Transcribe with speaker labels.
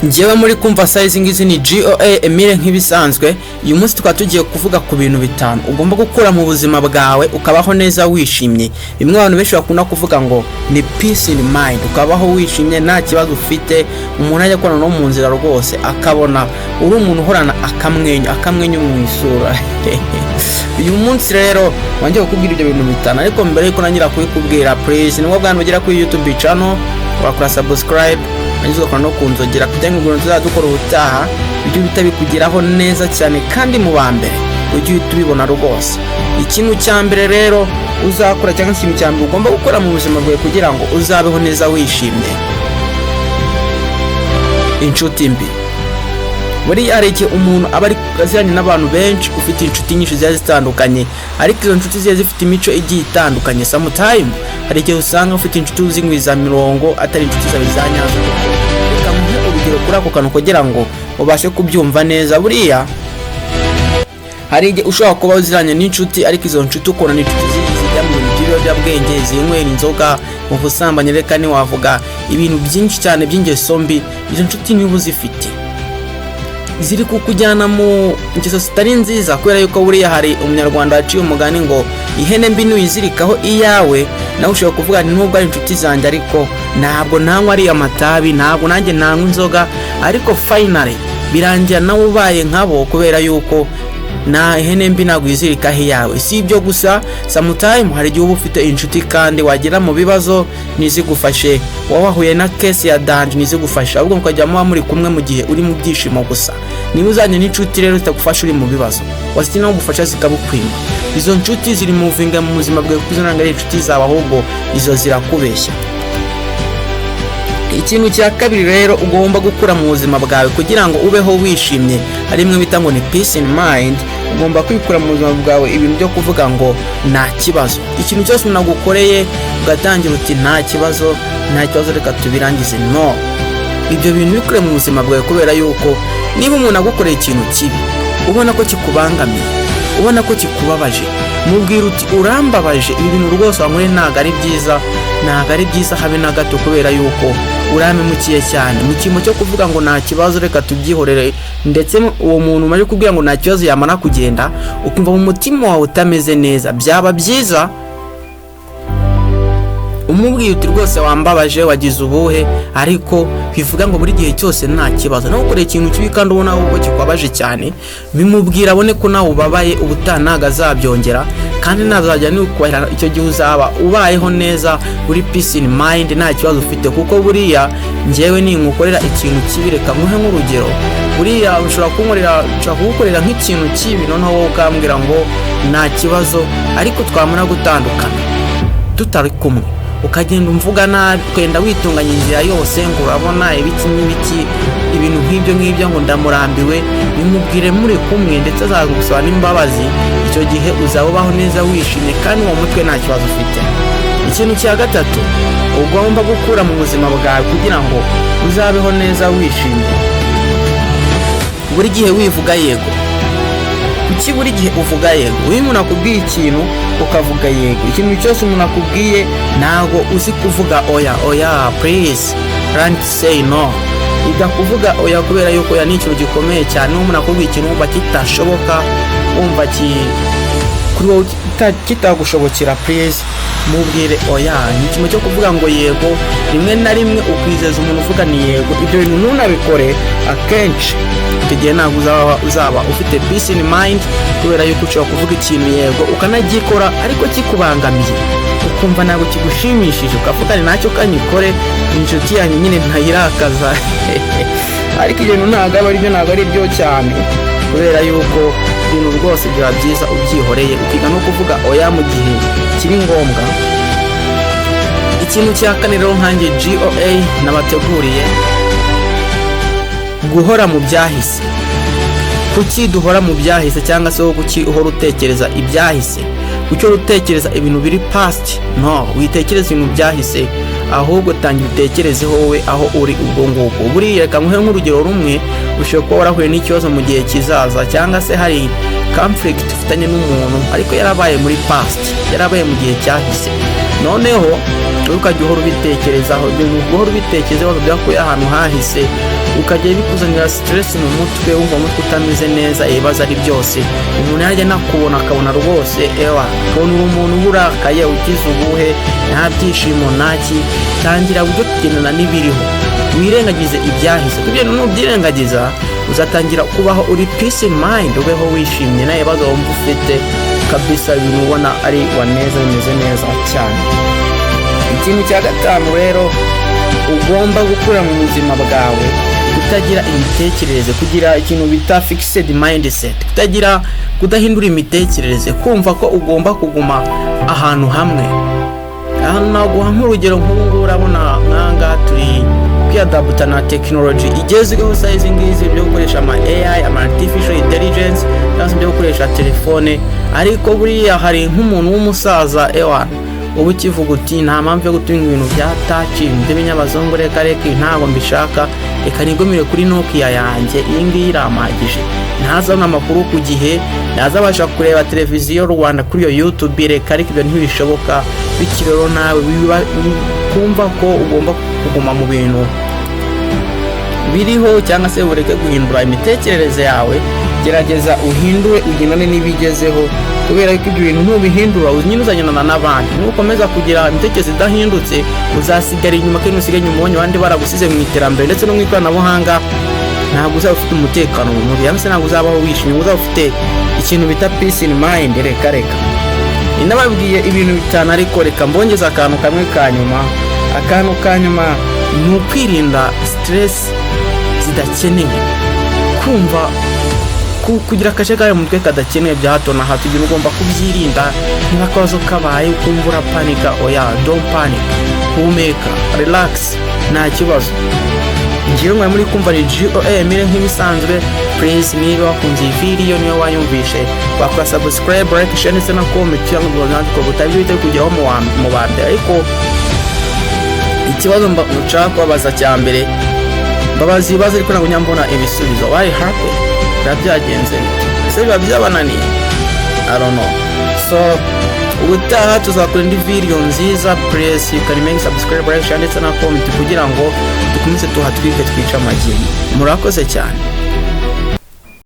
Speaker 1: Njyewe muri kumva sizing izi ni GOA Emile nk'ibisanzwe. Uyu munsi tukaba tugiye kuvuga ku bintu bitanu ugomba gukora mu buzima bwawe ukabaho neza wishimye. Bimwe abantu benshi bakunda kuvuga ngo ni peace in mind, ukabaho wishimye nta kibazo ufite. Umuntu ajya kubona no mu nzira rwose akabona uri umuntu uhorana akamwenyu mu isura. Uyu munsi rero wangiye kukubwira ibyo bintu bitanu, ariko mbere yuko nangira kubikubwira, please niba bwana ugera kuri YouTube channel wakora subscribe nizoko no kunzogera kugira ngo tuzadukora ubutaha ibyo bitabikugeraho neza cyane kandi mu bambere ujye tubibona rwose. Ikintu cya mbere rero uzakora cyangwa ikintu cya mbere ugomba gukora mu buzima bwawe kugira ngo uzabeho neza wishimye, inshuti mbi. Muri areke umuntu aba ari kaziranye n'abantu benshi, ufite inshuti nyinshi zigiye zitandukanye, ariko izo inshuti zigiye zifite imico igiye itandukanye. Sometimes hari igihe usanga ufite inshuti uzingwiza mirongo atari inshuti zawe zanyazo. Reka muhe urugero kuri ako kantu kugira ngo ubashe kubyumva neza. Buriya hari igihe ushobora kuba uziranye n'inshuti, ariko izo nshuti ukona n'inshuti zijya mu biyobyabwenge, zinywera inzoga, mu busambanyi, reka wavuga ibintu byinshi cyane by'ingeso mbi. Izo nshuti niba uzifite ziri kukujyana mu ingeso zitari nziza, kubera yuko buriya hari umunyarwanda waciye umugani ngo ihene mbi nuyizirikaho iyawe. Nawe ushobora kuvuga nubwo ari inshuti zanjye ariko ntabwo ntanywa ari amatabi, ntabwo nanjye ntanywa inzoga, ariko finally birangira nawe ubaye nkabo, kubera yuko na ihene mbi ntabwo yizirikaho iyawe. Si ibyo gusa, sometimes hari igihe uba ufite inshuti kandi wagera mu bibazo ntizigufashe, wahuye na case ya danger ntizigufashe, ahubwo mukajya muba muri kumwe mu gihe uri mu byishimo gusa. Niba uzanye n'inshuti rero zitagufasha uri mu bibazo, wasitse no gufasha zikabukwima, izo nshuti ziri muvinga mu buzima bwawe kuko nanga ari inshuti zawe, ahubwo izo zirakubeshya. Ikintu cya kabiri rero ugomba gukura mu buzima bwawe kugira ngo ubeho wishimye, ari mwe bita ngo ni peace in mind. Ugomba kwikura mu buzima bwawe ibintu byo kuvuga ngo nta kibazo. Ikintu cyose unagukoreye ugatangira uti nta kibazo reka tubirangize, no. Ibyo bintu bikure mu buzima bwawe, kubera yuko niba umuntu agukoreye ikintu kibi ubona ko kikubangamiye, ubona ko kikubabaje, mubwira uti urambabaje, ibi bintu rwose wankoreye ntabwo ari byiza habe na gato, kubera yuko uramemukiye cyane. Mu kintu cyo kuvuga ngo nta kibazo reka tubyihorere, ndetse uwo muntu umaze kubwira ngo nta kibazo yamara kugenda, ukumva mu mutima wawe utameze neza, byaba byiza umubwiye uti rwose wambabaje, wagize ubuhe, ariko bivuga ngo buri gihe cyose nta kibazo. Nawe ukoreye ikintu kibi kandi ubona ko kikwabaje cyane, bimubwira abone ko nawe ubabaye, ubutaha ntabwo azabyongera, kandi ntazajya n'ukwahira. Icyo gihe uzaba ubayeho neza uri peace in mind, nta kibazo ufite. Kuko buriya njyewe ninkukorera ikintu kibi, reka muhe nk'urugero, buriya ushobora kugukorera nk'ikintu kibi, noneho wowe ukambwira ngo nta kibazo, ariko twamara gutandukana tutari kumwe, ukagenda umvuga nabi, ukenda witunganya inzira yose ngo urabona ibiki n'ibiki, ibintu nk'ibyo ngo ndamurambiwe, bimubwire muri kumwe, ndetse azagusaba n'imbabazi. Icyo gihe uzaba ubaho neza wishimye kandi mu mutwe nta kibazo ufite. Ikintu cya gatatu ugomba gukura mu buzima bwawe kugira ngo uzabeho neza wishimye, buri gihe wivuga yego. Kuki buri gihe uvuga yego? Uyu umuntu akubwiye ikintu ukavuga yego. Ikintu cyose umuntu akubwiye ntago uzi kuvuga oya, please learn to say no. Iga kuvuga oya, kubera yuko ya ni ikintu gikomeye cyane. Umuntu akubwiye ikintu wumva kitashoboka, wumva kuri wowe kitagushobokera, please mubwire oya. Ni ikintu cyo kuvuga ngo yego, rimwe na rimwe ukwizeza umuntu uvuga ni yego. Ibyo bintu ntunabikore akenshi, igihe ntabwo uzaba ufite peace in mind, kubera yuko ushobora kuvuga ikintu yego ukanagikora ariko kikubangamiye, ukumva ntabwo kigushimishije, ukavuga ni nacyo kanyikore, inshuti yanyu nyine ntayirakaza. Ariko ibyo bintu ntabwo ari byo cyane, kubera yuko ibintu rwose biba byiza ubyihoreye, ukiga no kuvuga oya mu gihe kiri ngombwa. Ikintu cya kane rero nkanjye GOA nabateguriye, guhora mu byahise. Kuki duhora mu byahise, cyangwa se kuki uhora utekereza ibyahise? Kuki utekereza ibintu biri past? No, witekereza ibintu byahise, ahubwo tangira utekereze wowe aho uri ubwo ngubwo. Buriya reka muhe nk'urugero rumwe, ushobora kuba warahuye n'ikibazo mu gihe kizaza, cyangwa se hari conflict ufitanye n'umuntu ariko yarabaye muri past, yarabaye mu gihe cyahise. Noneho ukajya uhora ubitekerezaho, ibintu uhora ubitekerezaho byakuye ahantu hahise, ukajya bikuzanira stress mu mutwe, wumva umutwe utameze neza, ibibazo ari byose. Umuntu yajya nakubona akabona rwose akabona umuntu urakaye, ugize ubuhe, nta byishimo ntaki, tangira ujye kugendana n'ibiriho, wirengagize ibyahise. Kubyo nubyirengagiza uzatangira kubaho uri peace in mind, ubeho wishimye, nta bibazo wumva ufite kabisa, ibintu ubona ari waneza, bimeze neza cyane. Ikintu cya gatanu rero ugomba gukura mu buzima bwawe, kutagira imitekerereze, kugira ikintu bita fixed mindset, kudahindura imitekerereze, kumva ko ugomba kuguma ahantu hamwe. Naguha nk'urugero, nk'ubu urabona nkanga turi kwiadabuta na technology igezweho size ngizi byo gukoresha ama AI, ama artificial intelligence, cyangwa byo gukoresha telefone, ariko buriya hari nk'umuntu w'umusaza ubu kivuga uti nta mpamvu yo gutunga ibintu bya touch, by'abanyabazungu, reka ntabwo mbishaka, reka nigomere kuri Nokia yanjye, iyi ngiyi iramagije, ntazabona amakuru ku gihe, ntazabasha kureba televiziyo Rwanda kuri iyo YouTube, reka ibyo ntibishoboka. Bityo rero nawe kumva ko ugomba kuguma mu bintu biriho, cyangwa se ureke guhindura imitekerereze yawe, gerageza uhindure, ugendane n'ibigezeho, kubera ko ibyo bintu ntubihindura nyine uzanyana n'abandi. Nukomeza kugira imitekerereze idahindutse, uzasigara inyuma, kandi usigaye inyuma ubonye abandi baragusize mu iterambere ndetse no mu ikoranabuhanga, ntabwo uzaba ufite umutekano mu mubiri, cyangwa se ntabwo uzabaho wishimye, uzaba ufite ikintu bita peace in mind. Reka inababwiye ibintu bitanu, ariko reka mbongeza akantu kamwe ka nyuma. Akantu ka nyuma ni ukwirinda stress zidakeneye, kumva kugira akajagari mu mutwe kadakeneye bya hato na hato, ibintu ugomba kubyirinda. Niba akabazo kabaye ukumva urapanika, don't panic, humeka, relax, nta kibazo. Ngiye mwe muri kumva ni GOM nk'ibisanzwe. Please, niba wakunze iyi video, niyo wayumvishe, wakora subscribe, like, share ndetse na comment, cyangwa ngo utabite kugeraho mu bande. Ariko ikibazo nshaka kubabaza cya mbere, mbabaza ibibazo ariko ntabwo nyambona ibisubizo. Why happy? Byagenze ese biba byabananiye? I don't know. So ubutaha tuzakora indi video nziza. Please, you can make subscribe, like, share ndetse na comment kugira ngo dukomeze tuhatwike twica amagi. Murakoze cyane.